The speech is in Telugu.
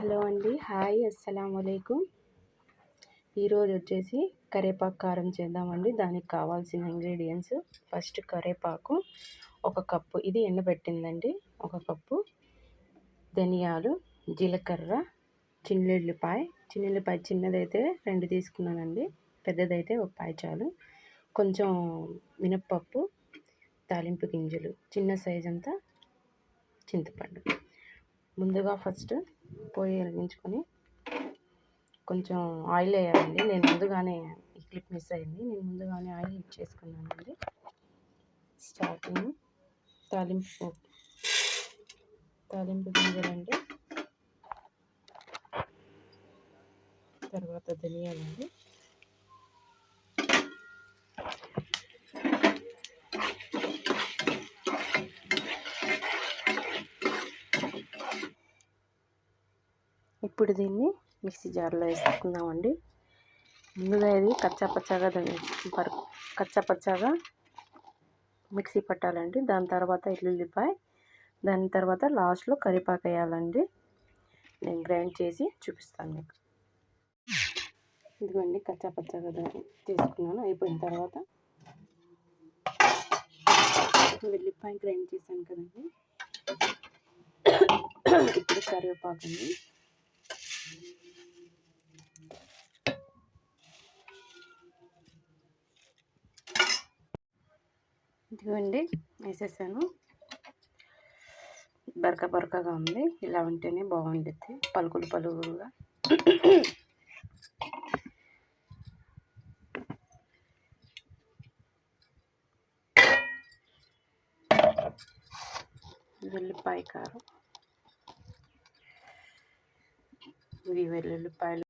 హలో అండి. హాయ్ అస్సలాముఅలైకుం. ఈరోజు వచ్చేసి కరివేపాకు కారం చేద్దామండి. దానికి కావాల్సిన ఇంగ్రీడియంట్స్ ఫస్ట్ కరివేపాకు 1 కప్పు, ఇది ఎండబెట్టిందండి 1 కప్పు, ధనియాలు, జీలకర్ర, చిన్నుల్లిపాయ చిన్నదైతే 2 తీసుకున్నానండి, పెద్దదైతే 1 పాయ చాలు, కొంచెం మినప్పప్పు, తాలింపు గింజలు, చిన్న సైజ్ అంతా చింతపండు. ముందుగా ఫస్ట్ పొయ్యి వెలిగించుకొని కొంచెం ఆయిల్ వేయాలండి. నేను ముందుగానే ఈ క్లిప్ మిస్ అయింది, నేను ముందుగానే ఆయిల్ ఇచ్చేసుకున్నానండి. స్టార్టింగ్ తాలింపు గింజలండి, తర్వాత ధనియాలండి, ఇప్పుడు దీన్ని మిక్సీ జార్లో వేసుకుందామండి. ముందుగా ఇది కచ్చాపచ్చాగా మిక్సీ పట్టాలండి. దాని తర్వాత ఎల్లుల్లిపాయ, దాని తర్వాత లాస్ట్లో కరివేపాకు వేయాలండి. నేను గ్రైండ్ చేసి చూపిస్తాను మీకు. ఇదిగోండి కచ్చాపచ్చాగా తీసుకున్నాను. అయిపోయిన తర్వాత వెల్లిపాయ గ్రైండ్ చేశాను కదండి, ఇప్పుడు కరివేపాకు అండి, ఇదిగోండి వేసేసాను. బరకగా ఉంది, ఇలా ఉంటేనే బాగుంటుంది, పలుకులుగా. వెల్లిపాయ కారం, ఇవి వెల్లుల్లిపాయలు